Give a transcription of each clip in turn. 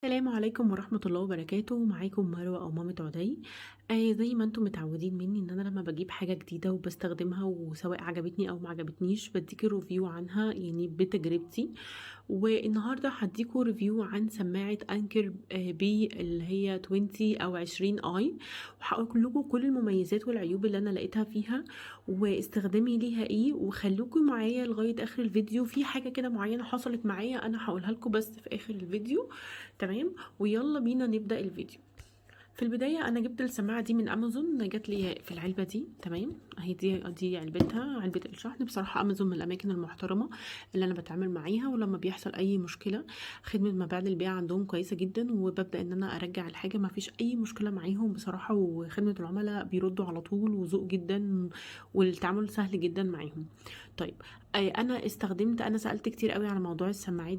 السلام عليكم ورحمة الله وبركاته. معاكم مروة أو مامة عدي. زي ما انتم متعودين مني ان انا لما بجيب حاجة جديدة وبستخدمها وسواء عجبتني او ما عجبتنيش بديكي ريفيو عنها يعني بتجربتي. والنهاردة هديكوا ريفيو عن سماعة انكر بي اللي هي 20 او 20 اي، وهقول لكم كل المميزات والعيوب اللي انا لقيتها فيها واستخدامي ليها ايه، وخلوكم معايا لغاية اخر الفيديو. في حاجة كده معينة حصلت معايا انا هقولها لكم بس في اخر الفيديو. تمام، ويلا بينا نبدأ الفيديو. في البداية أنا جبت السماعة دي من أمازون، جات لي في العلبة دي. تمام، أهي دي علبتها، علبة الشحن. بصراحة أمازون من الأماكن المحترمة اللي أنا بتعامل معاها، ولما بيحصل أي مشكلة خدمة ما بعد البيع عندهم كويسة جدا، وببدأ إن أنا أرجع الحاجة، ما فيش أي مشكلة معاهم بصراحة، وخدمة العملاء بيردوا على طول وذوق جدا، والتعامل سهل جدا معاهم. طيب، أنا سألت كتير قوي على موضوع السماعات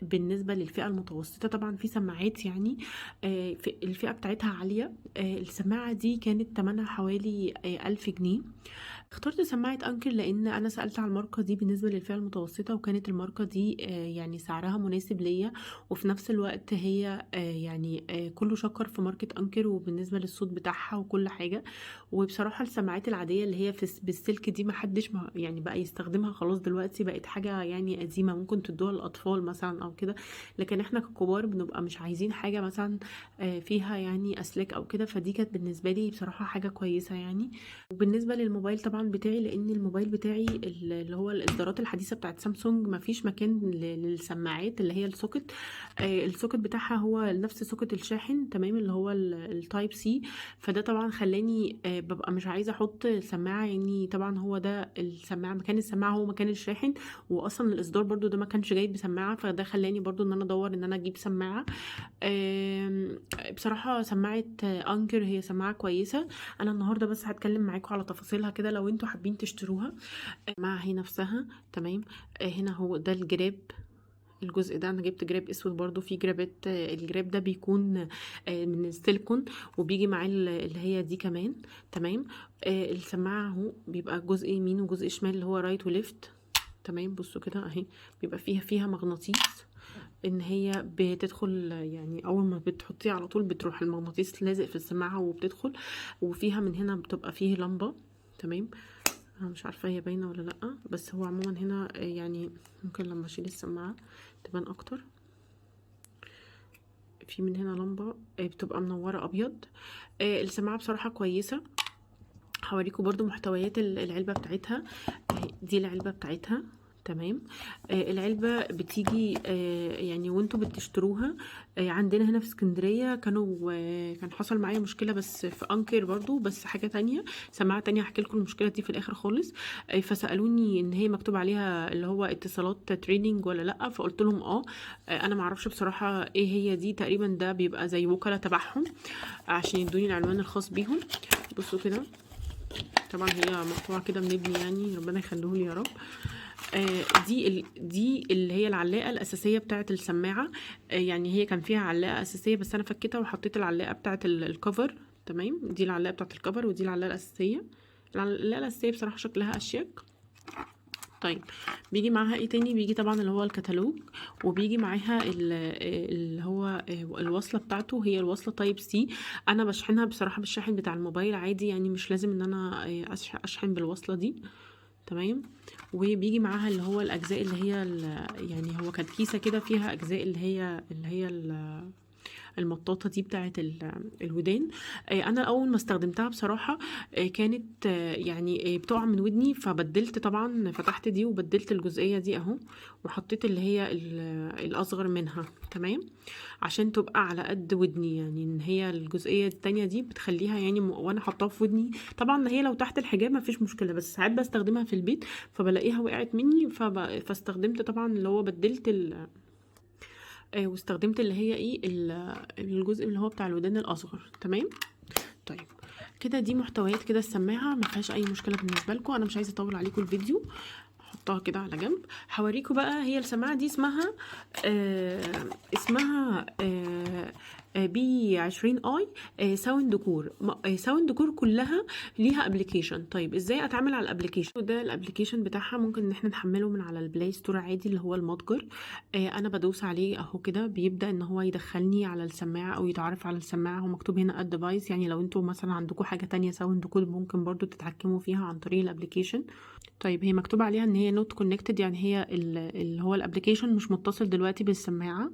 بالنسبة للفئة المتوسطة. طبعا في سماعات يعني في الفئة بتاعتها عالية. السماعة دي كانت تمنها حوالي 1000 جنيه. اخترت سماعة أنكر لأن أنا سألت على الماركة دي بالنسبة للفئة المتوسطة، وكانت الماركة دي يعني سعرها مناسب ليا، وفي نفس الوقت هي يعني كله شكر في ماركة أنكر، وبالنسبة للصوت بتاعها وكل حاجة. وبصراحة السماعات العادية اللي هي بالسلك دي محدش يعني بقى يستخدمها، خلاص دلوقتي بقت حاجة يعني قديمة، ممكن تدوها للأطفال مثلا أو كده، لكن احنا ككبار بنبقى مش عايزين حاجة مثلا فيها يعني أسلاك أو كده. فدي كانت بالنسبة لي بصراحة حاجة كويسة يعني. وبالنسبة للموبايل طبعا بتاعي، لان الموبايل بتاعي اللي هو الاصدارات الحديثة بتاعت سامسونج مفيش مكان للسماعات اللي هي السوكت. السوكت بتاعها هو نفس سوكت الشاحن، تمام، اللي هو التايب سي. فده طبعا خلاني ببقى مش عايزة احط سماعة، يعني طبعا هو ده السماعة، مكان السماعة هو مكان الشاحن، واصلا الاصدار برضو ده ما كانش جايب بسماعة، فده خلاني برضو ان انا ادور ان انا اجيب سماعة. بصراحة سماعة انكر هي سماعة كويسة. انا النهاردة بس هتكلم معاكم على تفاصيلها كده لو انتوا حابين تشتروها. مع هي نفسها، تمام. هنا هو ده الجراب. الجزء ده انا جبت جراب اسود، برضو في جرابات الجراب ده بيكون من السيليكون، وبيجي معاه اللي هي دي كمان. تمام. السماعة اهو بيبقى جزء يمين وجزء شمال اللي هو رايت وليفت. تمام، بصوا كده اهي، بيبقى فيها مغناطيس ان هي بتدخل، يعني اول ما بتحطيه على طول بتروح المغناطيس لازق في السماعة وبتدخل. وفيها من هنا بتبقى فيه لمبة. تمام، انا مش عارفة هي باينة ولا لأ، بس هو عموما هنا يعني ممكن لما اشيل السماعة تبان اكتر. في من هنا لمبة بتبقى منورة ابيض. السماعة بصراحة كويسة. هوريكم برضو محتويات العلبة بتاعتها. دي العلبة بتاعتها. تمام. العلبة بتيجي يعني وانتوا بتشتروها. عندنا هنا في اسكندرية كان حصل معايا مشكلة، بس في انكر برضو، بس حاجة تانية، سماعة تانية، هحكي لكم المشكلة دي في الاخر خالص. فسألوني ان هي مكتوب عليها اللي هو اتصالات تريننج ولا لا، فقلت لهم انا معرفش بصراحة ايه هي دي، تقريبا ده بيبقى زي وكالة تبعهم عشان يدوني العنوان الخاص بيهم. بصوا كده، طبعا هي مقطوعة كده من ابني، يعني ربنا يخليه لي يا رب. دي اللي هي العلاقة الأساسية بتاعة السماعة. يعني هي كان فيها علاقة أساسية بس أنا فكيتها وحطيت العلاقة بتاعة الكفر. تمام، دي العلاقة بتاعة الكفر ودي العلاقة الأساسية. العلاقة الأساسية بصراحة شكلها أشيك. طيب، بيجي معاها ايه تاني؟ بيجي طبعا اللي هو الكتالوج، وبيجي معاها اللي هو الوصله بتاعته، هي الوصله تايب سي. انا بشحنها بصراحه بالشاحن بتاع الموبايل عادي، يعني مش لازم ان انا اشحن بالوصله دي. تمام. وبيجي معاها اللي هو الاجزاء اللي هي يعني هو كانت كيسه كده فيها اجزاء اللي هي المطاطة دي بتاعة الودان. انا اول ما استخدمتها بصراحة كانت يعني بتقع من ودني، فبدلت طبعا، فتحت دي وبدلت الجزئية دي اهو، وحطيت اللي هي الاصغر منها. تمام، عشان تبقى على قد ودني، يعني ان هي الجزئية التانية دي بتخليها يعني وانا حطاها في ودني. طبعا هي لو تحت الحجاب مفيش مشكلة، بس ساعات بستخدمها في البيت فبلاقيها وقعت مني، فاستخدمت طبعا اللي هو بدلت واستخدمت اللي هي ايه الجزء اللي هو بتاع الودان الاصغر. تمام. طيب، كده دي محتويات كده السماعه، ما فيهاش اي مشكله بالنسبه لكم. انا مش عايزه اطول عليكم الفيديو، احطها كده على جنب. هوريكم بقى هي السماعه دي اسمها B20i ساوند كور. ساوند كور كلها ليها ابلكيشن. طيب ازاي اتعامل على الابلكيشن ده؟ الابلكيشن بتاعها ممكن ان احنا نحمله من على البلاي ستور عادي، اللي هو المتجر. انا بدوس عليه اهو كده، بيبدا ان هو يدخلني على السماعه او يتعرف على السماعه. هو مكتوب هنا الديفايس، يعني لو انتوا مثلا عندكم حاجه تانية ساوند كور ممكن برضو تتحكموا فيها عن طريق الابلكيشن. طيب هي مكتوب عليها ان هي نوت كونكتد، يعني هي اللي هو الابلكيشن مش متصل دلوقتي بالسماعه.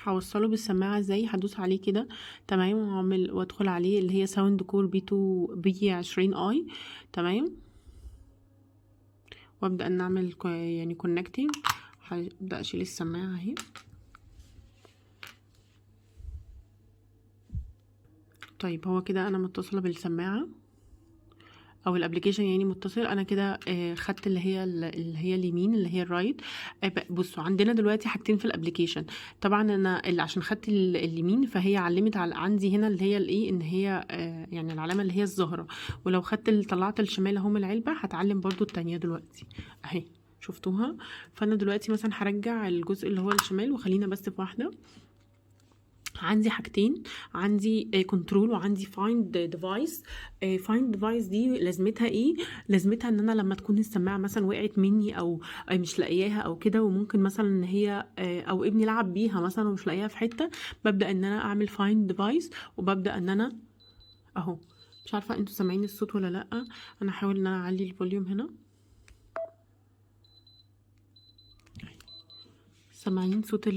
هوصله بالسماعه ازاي؟ هدوس عليه كده تمام، واعمل وادخل عليه اللي هي ساوند كور B20i تمام، وابدا ان اعمل يعني كونكتنج. هبدا اشيل السماعه اهي. طيب هو كده انا متصله بالسماعه او الابلكيشن يعني متصل. انا كده خدت اللي هي اليمين اللي هي الرايت. بصوا عندنا دلوقتي حاجتين في الابلكيشن. طبعا انا اللي عشان خدت اليمين فهي علمت على عندي هنا اللي هي الايه، ان هي يعني العلامه اللي هي الزهره. ولو خدت طلعت الشمال اهو من العلبه هتعلم برضو التانية دلوقتي اهي، شفتوها؟ فانا دلوقتي مثلا هرجع الجزء اللي هو الشمال وخلينا بس في واحده. عندي حاجتين، عندي كنترول وعندي فايند ديفايس. فايند ديفايس دي لازمتها ايه؟ لازمتها ان انا لما تكون السماعه مثلا وقعت مني او مش لاقياها او كده، وممكن مثلا ان هي او ابني لعب بيها مثلا ومش لاقياها في حته، ببدا ان انا اعمل فايند ديفايس وببدا ان انا اهو. مش عارفه انتوا سامعين الصوت ولا لا. انا هحاول ان انا اعلي الفوليوم هنا. سامعين صوت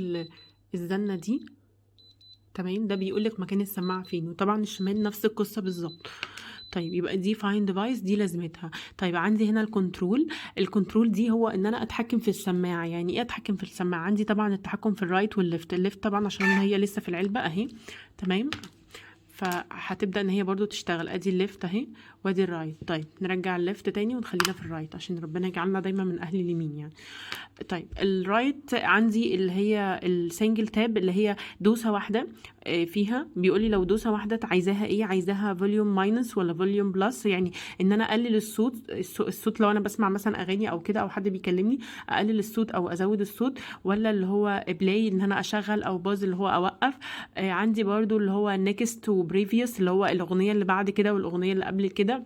الزنه دي؟ تمام، ده بيقولك مكان السماعه فين. وطبعا الشمال نفس القصه بالظبط. طيب يبقى دي فايند ديفايس دي لازمتها. طيب عندي هنا الكنترول. الكنترول دي هو ان انا اتحكم في السماعه. يعني ايه اتحكم في السماعه؟ عندي طبعا التحكم في الرايت والليفت. الليفت طبعا عشان هي لسه في العلبه اهي تمام، فهتبدا ان هي برضو تشتغل. ادي الليفت اهي وادي الرايت. طيب نرجع الليفت تاني ونخلينا في الرايت عشان ربنا يجعلنا دايما من اهل اليمين يعني. طيب الرايت عندي اللي هي السنجل تاب، اللي هي دوسه واحده فيها. بيقولي لو دوسه واحده عايزاها ايه؟ عايزاها فوليوم ماينس ولا فوليوم بلس، يعني ان انا اقلل الصوت لو انا بسمع مثلا اغاني او كده او حد بيكلمني، اقلل الصوت او ازود الصوت، ولا اللي هو بلاي ان انا اشغل، او باز اللي هو اوقف. عندي برضو اللي هو نيكست وبريفيوس اللي هو الاغنيه اللي بعد كده والاغنيه اللي قبل كده،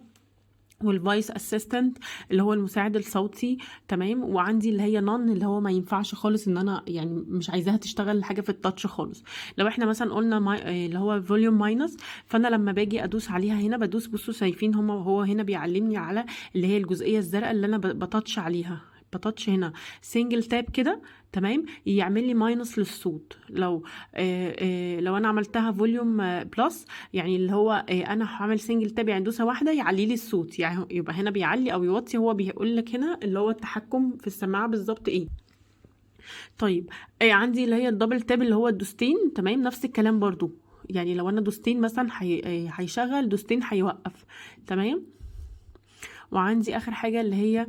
والفويس اسيستنت اللي هو المساعد الصوتي تمام. وعندي اللي هي نون اللي هو ما ينفعش خالص، ان انا يعني مش عايزاها تشتغل حاجه في التاتش خالص. لو احنا مثلا قلنا اللي هو فوليوم ماينس، فانا لما باجي ادوس عليها هنا بدوس، بصوا شايفين هو هنا بيعلمني على اللي هي الجزئيه الزرقاء اللي انا بتاتش عليها. بتاتش هنا سنجل تاب كده تمام، يعمل لي ماينس للصوت. لو انا عملتها فوليوم بلس، يعني اللي هو انا هعمل سنجل تاب يعني دوسه واحده يعلي لي الصوت، يعني يبقى هنا بيعلي او يوطي. هو بيقول لك هنا اللي هو التحكم في السماعه بالظبط ايه. طيب عندي اللي هي الدبل تاب اللي هو الدوستين تمام، نفس الكلام برضو. يعني لو انا دوستين مثلا هيشغل، دوستين هيوقف تمام. وعندي اخر حاجه اللي هي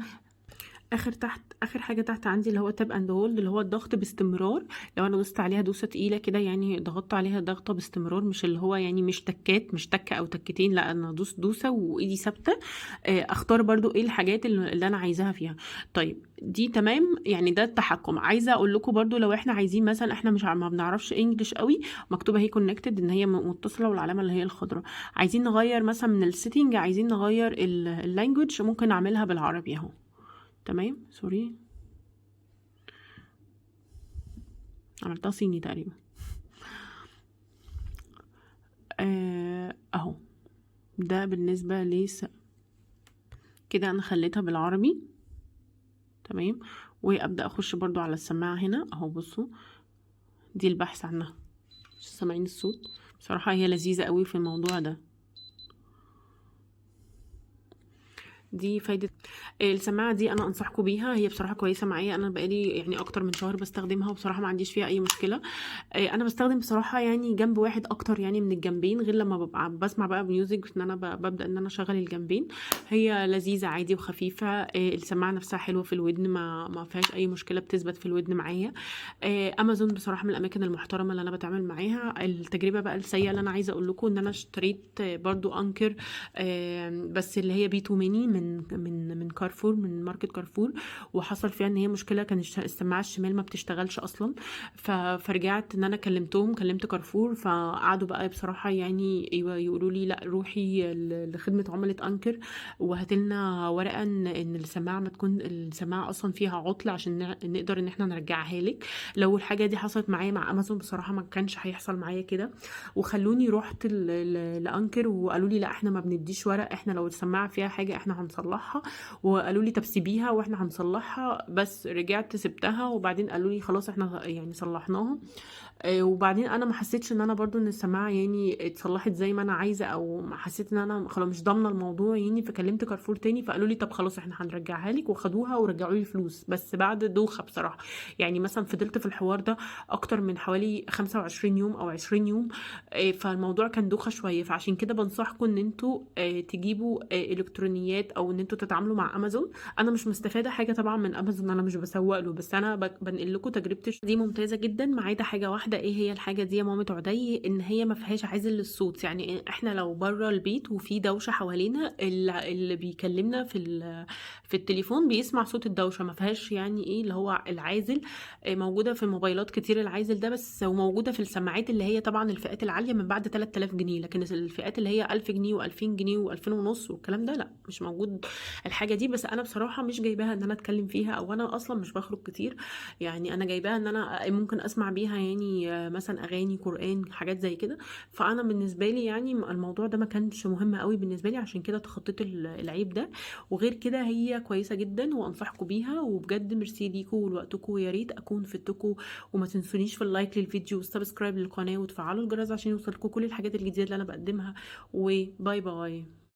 اخر حاجه تحت عندي اللي هو تاب اند هولد، اللي هو الضغط باستمرار. لو انا دوست عليها دوسه تقيله كده، يعني ضغطت عليها ضغطه باستمرار، مش اللي هو يعني مش تكات، مش تكه او تكتين، لا انا دوسه وايدي ثابته. اختار برضو ايه الحاجات اللي انا عايزاها فيها. طيب دي تمام، يعني ده التحكم. عايزه اقول لكم برضو لو احنا عايزين مثلا، احنا مش ما بنعرفش انجلش قوي، مكتوبه هي كونكتد ان هي متصله والعلامه اللي هي الخضراء. عايزين نغير مثلا من السيتنج، عايزين نغير اللانجوج، ممكن نعملها بالعربي اهو تمام. سوري عملتها صيني تقريبا. اهو ده بالنسبة كده انا خليتها بالعربي تمام. وابدأ اخش برضو على السماعة هنا اهو، بصوا دي البحث عنها. مش سامعين الصوت؟ بصراحة هي لذيذة قوي في الموضوع ده. دي فايدة السماعة دي، انا انصحكم بيها. هي بصراحة كويسة معايا، انا بقالي يعني اكتر من شهر بستخدمها وبصراحة ما عنديش فيها اي مشكلة. انا بستخدم بصراحة يعني جنب واحد اكتر يعني من الجنبين، غير لما ببقى بسمع بقى ميوزك ان انا ببدأ ان انا اشغل الجنبين. هي لذيذة عادي وخفيفة. السماعة نفسها حلوة في الودن، ما فيهاش اي مشكلة، بتثبت في الودن معايا. امازون بصراحة من الاماكن المحترمة اللي انا بتعامل معاها. التجربة بقى السيئة اللي انا عايزة اقول لكم ان انا اشتريت برضو انكر، بس اللي هي بي 2 ميني من كارفور، من ماركت كارفور، وحصل فيها ان هي مشكله، كان السماعه الشمال ما بتشتغلش اصلا. فرجعت ان انا كلمتهم، كلمت كارفور، فقعدوا بقى بصراحه يعني يقولوا لي لا روحي لخدمه عملاء انكر وهات لنا ورقه ان السماعه ما تكون السماعه اصلا فيها عطل عشان نقدر ان احنا نرجعها لك. لو الحاجه دي حصلت معايا مع امازون بصراحه ما كانش هيحصل معايا كده. وخلوني رحت لانكر وقالوا لي لا احنا ما بنديش ورق، احنا لو السماعه فيها حاجه احنا هنصلحها. وقالوا لي طب سيبيها واحنا هنصلحها. بس رجعت سبتها وبعدين قالوا لي خلاص احنا يعني صلحناها. وبعدين انا ما حسيتش ان انا برضو ان السماعه يعني اتصلحت زي ما انا عايزه، او ما حسيت ان انا خلاص مش ضامنه الموضوع يعني. فكلمت كارفور تاني فقالوا لي طب خلاص احنا هنرجعها لك، وخدوها ورجعوا لي الفلوس، بس بعد دوخه بصراحه. يعني مثلا فضلت في الحوار ده اكتر من حوالي 25 يوم او 20 يوم. فالموضوع كان دوخه شويه. فعشان كده بنصحكم ان انتوا تجيبوا الكترونيات او ان انتوا تتعاملوا مع امازون. انا مش مستفاده حاجه طبعا من امازون، انا مش بسوق له، بس انا بنقل لكم تجربتي دي ممتازه جدا. ما عدا حاجه واحده، ايه هي الحاجه دي يا مامة عدي؟ ان هي ما فيهاش عازل للصوت. يعني احنا لو بره البيت وفي دوشه حوالينا، اللي بيكلمنا في التليفون بيسمع صوت الدوشه. ما فيهاش يعني ايه اللي هو العازل. موجوده في الموبايلات كتير العازل ده بس، وموجوده في السماعات اللي هي طبعا الفئات العاليه من بعد 3000 جنيه. لكن الفئات اللي هي 1000 جنيه و2000 جنيه و2000 ونص والكلام ده لا، مش موجود الحاجه دي. بس انا بصراحه مش جايباها ان انا اتكلم فيها، او انا اصلا مش بخرج كتير. يعني انا جايباها ان انا ممكن اسمع بيها يعني مثلا اغاني قران حاجات زي كده. فانا بالنسبه لي يعني الموضوع ده ما كانش مهم قوي بالنسبه لي، عشان كده تخطيت العيب ده. وغير كده هي كويسه جدا وانصحكم بيها. وبجد ميرسي ليكم ولوقتكم، ويا ريت اكون فدتكم. وما تنسونيش في اللايك للفيديو والسبسكرايب للقناه وتفعلوا الجرس عشان يوصلكم كل الحاجات الجديده اللي انا بقدمها. وباي باي.